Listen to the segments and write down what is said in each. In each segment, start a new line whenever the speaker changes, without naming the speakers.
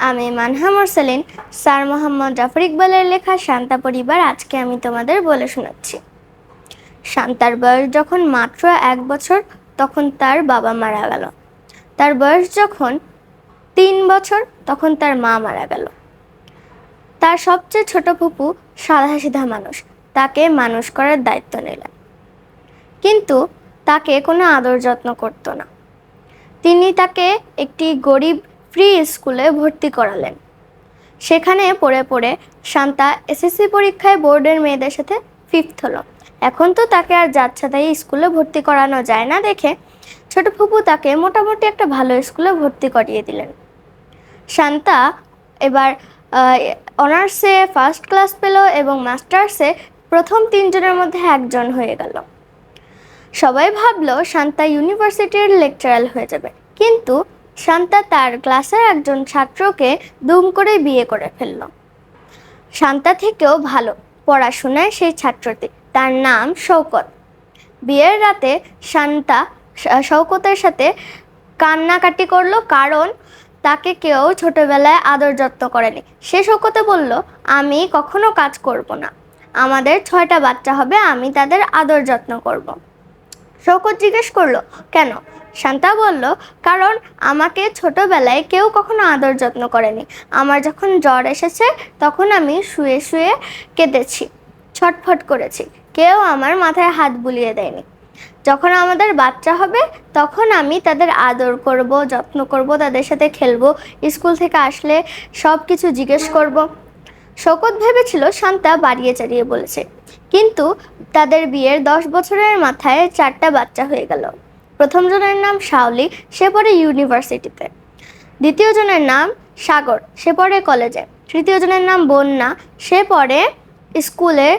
আমি মানহা মুরসালিন স্যার মোহাম্মদ জাফর ইকবালের লেখা শান্তা পরিবার আজকে আমি তোমাদের বলে শোনাচ্ছি। শান্তার বয়স যখন মাত্র 1 বছর তখন তার বাবা মারা গেল। তার বয়স যখন 3 বছর তখন তার মা মারা গেল। তার সবচেয়ে ছোট ফুপু সাদাসিধা মানুষ, তাকে মানুষ করার দায়িত্ব নিলেন, কিন্তু তাকে কোনো আদর যত্ন করতো না। তিনি তাকে একটি গরিব ফ্রি স্কুলে ভর্তি করালেন। সেখানে পড়ে পড়ে শান্তা এসএসসি পরীক্ষায় বোর্ডের মেয়েদের সাথে 5th হলো। এখন তো তাকে আর যাচ্ছেতাই স্কুলে ভর্তি করানো যায় না দেখে ছোট ফুপু তাকে মোটামুটি একটা ভালো স্কুলে ভর্তি করিয়ে দিলেন। শান্তা এবার অনার্সে ফার্স্ট ক্লাস পেল এবং মাস্টার্সে প্রথম 3 জনের মধ্যে একজন হয়ে গেল। সবাই ভাবলো শান্তা ইউনিভার্সিটির লেকচারার হয়ে যাবে, কিন্তু শান্তা তার ক্লাসের একজন ছাত্রকে দুম করে বিয়ে করে ফেলল। শান্তা থেকেও ভালো পড়াশোনায় সেই ছাত্রটি, তার নাম শওকত। বিয়ের রাতে শান্তা শওকতের সাথে কান্নাকাটি করলো, কারণ তাকে কেউ ছোটবেলায় আদর যত্ন করেনি। সে শওকতে বলল, আমি কখনো কাজ করব না, আমাদের 6টা বাচ্চা হবে, আমি তাদের আদর যত্ন করব। শওকত জিজ্ঞেস করলো, কেন? শান্তা বলল, কারণ আমাকে ছোটবেলায় কেউ কখনো আদর যত্ন করেনি। আমার যখন জ্বর এসেছে তখন আমি শুয়ে শুয়ে কেঁদেছি, ছটফট করেছি, কেউ আমার মাথায় হাত বুলিয়ে দেয়নি। যখন আমাদের বাচ্চা হবে তখন আমি তাদের আদর করব, যত্ন করব, তাদের সাথে খেলবো, স্কুল থেকে আসলে সব কিছু জিজ্ঞেস করব। শওকত ভেবেছিল শান্তা বাড়িয়ে চাড়িয়ে বলেছে, কিন্তু তাদের বিয়ের 10 বছরের মাথায় 4টা বাচ্চা হয়ে গেল। প্রথম জনের নাম শাওলি, সে পড়ে ইউনিভার্সিটিতে। দ্বিতীয় জনের নাম সাগর, সে পড়ে কলেজে। তৃতীয় জনের নাম বন্যা, সে পড়ে স্কুলে।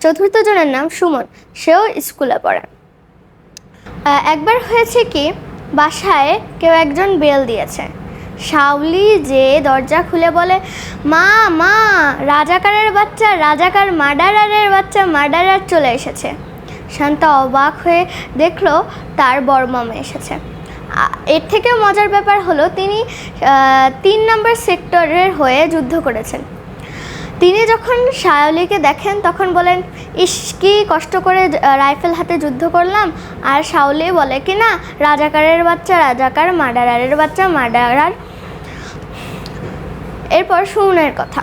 চতুর্থ জনের নাম সুমন, সেও স্কুলে পড়ে। একবার হয়েছে কি, বাসায় কেউ একজন বেল দিয়েছে। শাওলি যে দরজা খুলে বলে, মা মা, রাজাকারের বাচ্চা, রাজাকার মার্ডারারের বাচ্চা, মার্ডারার চলে এসেছে। শান্তা অবাক হয়ে দেখলো তার বড়মামা এসেছে। এর থেকে মজার ব্যাপার হলো তিনি 3 নম্বর সেক্টরের হয়ে যুদ্ধ করেছেন। তিনি যখন শাওলিকে দেখেন তখন বলেন, ইস কি কষ্ট করে রাইফেল হাতে যুদ্ধ করলাম। আর শাওলি বলে কি না, রাজাকারের বাচ্চা রাজাকার, মার্ডারারের বাচ্চা মার্ডারার। এরপর সুমনের কথা।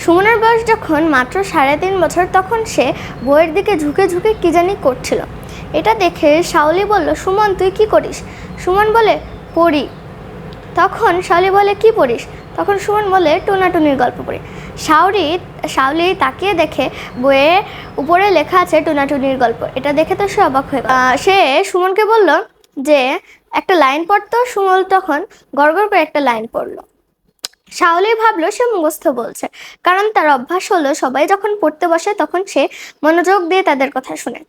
সুমনের বয়স যখন মাত্র 3.5 বছর তখন সে বইয়ের দিকে ঝুঁকে ঝুঁকে কী জানি করছিল। এটা দেখে শাওলি বলল, সুমন তুই কি করিস? সুমন বলে, পড়ি। তখন শাওলি বলে, কি পড়িস? তখন সুমন বলে, টোনাটুনির গল্প পড়ি। শাওলি তাকিয়ে দেখে বইয়ের উপরে লেখা আছে টোনাটুনির গল্প। এটা দেখে তো সে অবাক হয়ে গেল। সে সুমনকে বলল যে একটা লাইন পড়তো। সুমন তখন গড়গড় করে একটা লাইন পড়লো। শাওলি ভাবলো সে মুখস্থ বলছে, কারণ তার অভ্যাস হলো সবাই যখন পড়তে বসে তখন সে মনোযোগ দিয়ে তাদের কথা শুনে।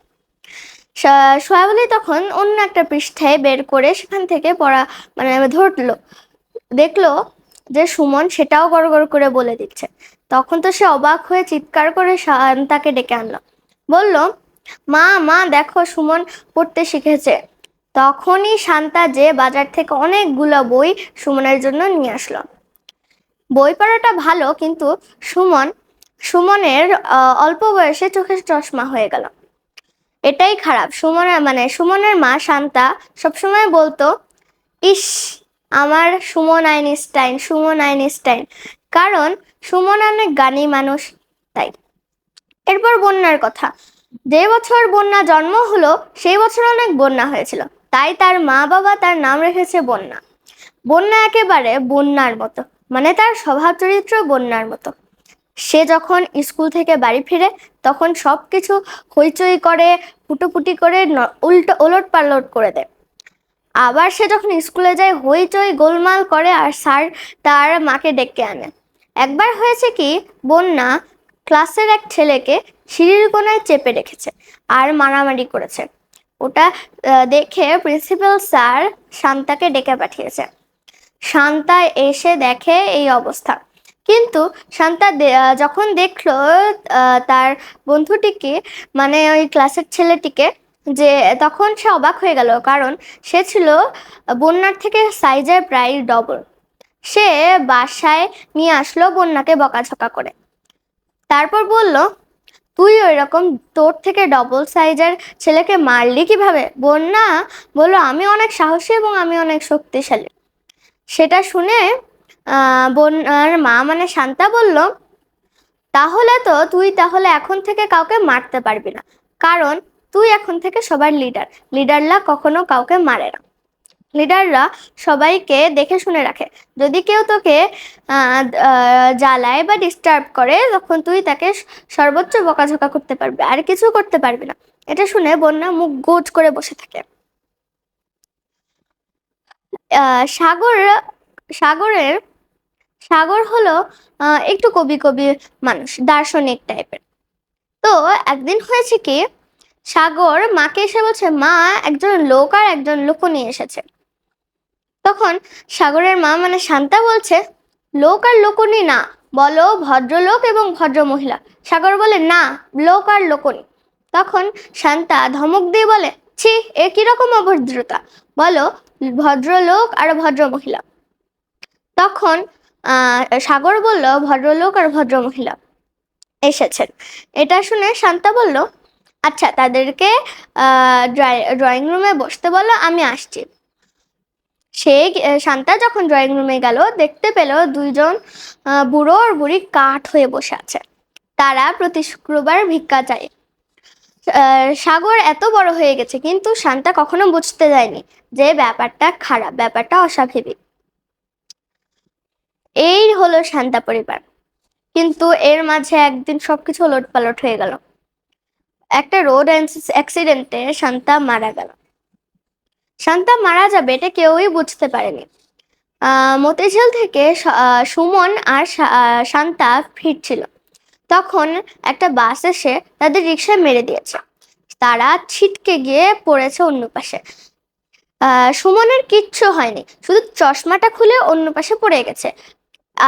শাওলি তখন অন্য একটা পৃষ্ঠায় বের করে সেখান থেকে পড়া ধরলো, দেখলো যে সুমন সেটাও গড়গড় করে বলে দিচ্ছে। তখন তো সে অবাক হয়ে চিৎকার করে শান্তাকে ডেকে আনলো, বলল, মা মা দেখো সুমন পড়তে শিখেছে। তখনই শান্তা যে বাজার থেকে অনেকগুলো বই সুমনের জন্য নিয়ে আসলো। বই পড়াটা ভালো, কিন্তু সুমনের অল্প বয়সে চোখের চশমা হয়ে গেল, এটাই খারাপ। সুমনের মা শান্তা সবসময় বলতো, ইস আমার সুমন আইনস্টাইন, কারণ সুমন অনেক জ্ঞানী মানুষ তাই। এরপর বন্যার কথা। যে বছর বন্যা জন্ম হলো সেই বছর অনেক বন্যা হয়েছিল, তাই তার মা বাবা তার নাম রেখেছে বন্যা। বন্যা একেবারে বন্যার মতো, তার স্বভাব চরিত্র বন্যার মতো। সে যখন স্কুল থেকে বাড়ি ফিরে তখন সব কিছু হইচই করে, ফুটোপুটি করে, ওলট পালট করে দেয়। আবার সে যখন স্কুলে যায় হইচই গোলমাল করে আর স্যার তার মাকে ডেকে আনে। একবার হয়েছে কি, বন্যা ক্লাসের এক ছেলেকে সিঁড়ির কোণায় চেপে রেখেছে আর মারামারি করেছে। ওটা দেখে প্রিন্সিপাল স্যার শান্তাকে ডেকে পাঠিয়েছে। শান্তা এসে দেখে এই অবস্থা, কিন্তু শান্তা যখন দেখলো তার বন্ধুটিকে, ওই ক্লাসের ছেলেটিকে, যে তখন সে অবাক হয়ে গেল, কারণ সে ছিল বন্যার থেকে সাইজে প্রায় ডবল। সে বাসায় নিয়ে আসলো বন্যাকে বকাঝকা করে। তারপর বলল, তুই ওই রকম তোর থেকে ডবল সাইজের ছেলেকে মারলি কিভাবে? বন্যা বলল, আমি অনেক সাহসী এবং আমি অনেক শক্তিশালী। সেটা শুনে বন্যার মা মানে শান্তা বলল, তাহলে তো তুই তাহলে এখন থেকে কাউকে মারতে পারবি না, কারণ তুই এখন থেকে সবার লিডার। লিডাররা কখনো কাউকে মারে না। লিডাররা সবাইকে দেখে শুনে রাখে। যদি কেউ তোকে জ্বালায় বা ডিস্টার্ব করে, তখন তুই তাকে সর্বোচ্চ বকাঝকা করতে পারবি, আর কিছু করতে পারবি না। এটা শুনে বন্যা মুখ গোজ করে বসে থাকে। সাগর সাগরের সাগর হলো একটু কবি কবি মানুষ, দার্শনিক টাইপের। তো একদিন হয়েছে কি, সাগর মাকে এসে বলছে, মা, একজন লোক আর একজন লোক নিয়ে এসেছে। তখন সাগরের মা মানে শান্তা বলছে, লোক আর লোকনি না, বলো ভদ্রলোক এবং ভদ্র মহিলা। সাগর বলে, না, লোক আর লোকনি। তখন শান্তা ধমক দিয়ে বলে, ছি, এ কিরকম অভদ্রতা, বলো ভদ্রলোক আর ভদ্র মহিলা। তখন সাগর বলল, ভদ্রলোক আর ভদ্র মহিলা এসেছেন। এটা শুনে শান্তা বলল, আচ্ছা, তাদেরকে ড্রয়িং রুমে বসতে বলো, আমি আসছি। সে শান্তা যখন ড্রয়িং রুমে গেল, দেখতে পেল দুইজন বুড়ো আর বুড়ি কাঠ হয়ে বসে আছে। তারা প্রতি শুক্রবার ভিক্ষা চায়। সাগর এত বড় হয়ে গেছে, কিন্তু শান্তা কখনো বুঝতে যায়নি যে ব্যাপারটা খারাপ, ব্যাপারটা অস্বাভাবিক। এই হলো শান্তা পরিবার। কিন্তু এর মাঝে একদিন সবকিছু ওলটপালট হয়ে গেল। একটা রোড অ্যাক্সিডেন্টে শান্তা মারা গেল। শান্তা মারা যাবে এটা কেউই বুঝতে পারেনি। মতিঝিল থেকে সুমন আর শান্তা ফিরছিল। তখন একটা বাস এসে তাদের রিকশায় মেরে দিয়েছে। তারা ছিটকে গিয়ে পড়েছে অন্য পাশে। সুমনের কিচ্ছু হয়নি, শুধু চশমাটা খুলে অন্য পাশে পড়ে গেছে।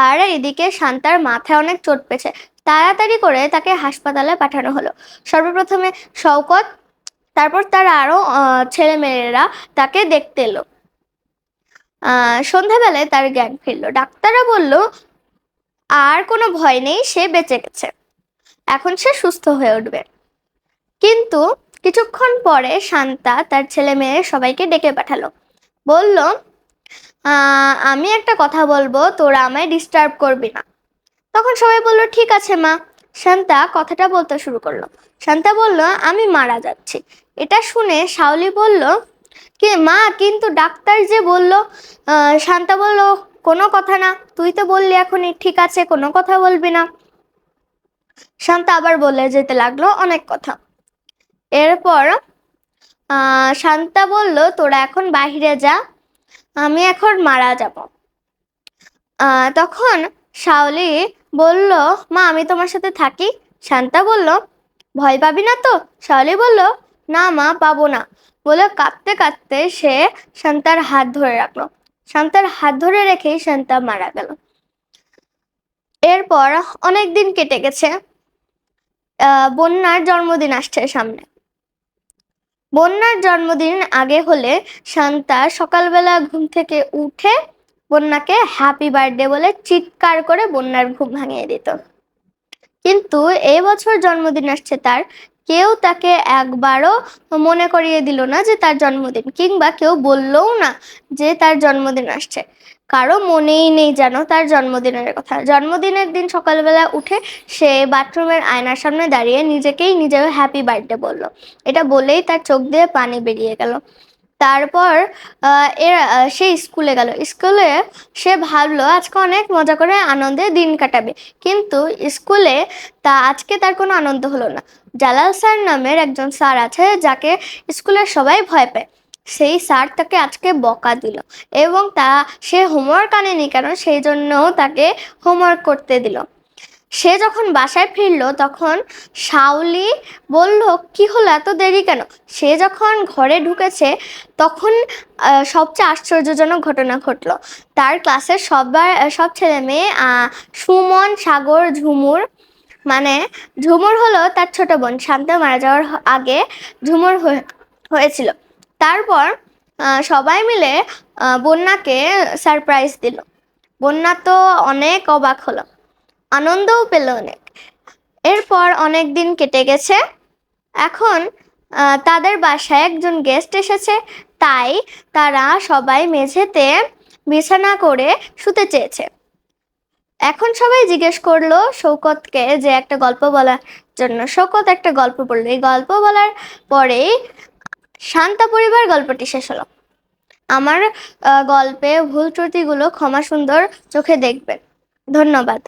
আর এদিকে শান্তার মাথায় অনেক চোট পেয়েছে। তাড়াতাড়ি করে তাকে হাসপাতালে পাঠানো হলো। সর্বপ্রথমে শওকত, তারপর তার আরো ছেলেমেয়েরা তাকে দেখতে এলো। সন্ধ্যাবেলায় তার জ্ঞান ফিরলো। ডাক্তাররা বলল, আর কোনো ভয় নেই, সে বেঁচে গেছে, এখন সে সুস্থ হয়ে উঠবে। কিন্তু কিছুক্ষণ পরে শান্তা তার ছেলে মেয়ে সবাইকে ডেকে পাঠালো। বলল, আমি একটা কথা বলবো, তোরা আমায় ডিস্টার্ব করবি না। তখন সবাই বলল, ঠিক আছে মা। শান্তা কথাটা বলতে শুরু করলো। শান্তা বলল, আমি মারা যাচ্ছি। এটা শুনে শাওলি বলল, কি মা, কিন্তু ডাক্তার যে বলল। শান্তা বলল, কোনো কথা না, তুই তো বললি এখনই, ঠিক আছে, কোনো কথা বলবি না। শান্তা আবার বলে যেতে লাগলো অনেক কথা। এরপর শান্তা বলল, তোরা এখন বাহিরে যা, আমি এখন মারা যাব। তখন শাওলি বলল, মা, আমি তোমার সাথে থাকি। শান্তা বলল, ভয় পাবি না তো? শাওলি বলল, না মা, পাবো না, বলে কাঁদতে কাঁদতে সে শান্তার হাত ধরে রাখলো। শান্তার হাত ধরে রেখেই শান্তা মারা গেল। এরপর অনেক দিন কেটে গেছে। বন্যার জন্মদিন আসছে সামনে। বন্যার জন্মদিন আগে হলে শান্তা সকালবেলা ঘুম থেকে উঠে বন্যাকে হ্যাপি বার্থডে বলে চিৎকার করে বন্যার ঘুম ভাঙিয়ে দিত। কিন্তু এই বছর জন্মদিন আসছে তার, কেউ তাকে একবারও মনে করিয়ে দিল না যে তার জন্মদিন, কিংবা কেউ বললও না যে তার জন্মদিন আসছে। কারো মনেই নেই যেন তার জন্মদিনের কথা। জন্মদিনের দিন সকালবেলা উঠে সে বাথরুমের আয়নার সামনে দাঁড়িয়ে নিজেকেই নিজে হ্যাপি বার্থডে বলল। এটা বলেই তার চোখ দিয়ে পানি বেরিয়ে গেল। তারপর সে স্কুলে গেল। স্কুলে সে ভাবলো আজকে অনেক মজা করে আনন্দে দিন কাটাবে, কিন্তু স্কুলে আজকে তার কোনো আনন্দ হলো না। জালাল স্যার নামের একজন স্যার আছে যাকে স্কুলের সবাই ভয় পায়। সেই স্যার তাকে আজকে বকা দিল, এবং সে হোমওয়ার্ক আনেনি কেন সেই জন্য তাকে হোমওয়ার্ক করতে দিল। সে যখন বাসায় ফিরলো তখন শাওলি বলল, কি হলো, এত দেরি কেন? সে যখন ঘরে ঢুকেছে তখন সবচেয়ে আশ্চর্যজনক ঘটনা ঘটলো। তার ক্লাসের সব ছেলে মেয়ে, সুমন, সাগর, ঝুমুর, মানে ঝুমুর হলো তার ছোট বোন, শান্তা মারা যাওয়ার আগে ঝুমুর হয়েছিল। তারপর সবাই মিলে বন্যাকে সারপ্রাইজ দিল। বন্যা তো অনেক অবাক হলো, আনন্দও পেল অনেক। এরপর অনেক দিন কেটে গেছে। এখন তাদের বাসায় একজন গেস্ট এসেছে, তাই তারা সবাই মেঝেতে বিছানা করে শুতে চেয়েছে। এখন সবাই জিজ্ঞেস করলো শৌকতকে যে একটা গল্প বলার জন্য। শৌকত একটা গল্প বললো। এই গল্প বলার পরেই শান্তা পরিবার গল্পটি শেষ হলো। আমার গল্পে ভুল ত্রুটিগুলো ক্ষমা সুন্দর চোখে দেখবেন। ধন্যবাদ।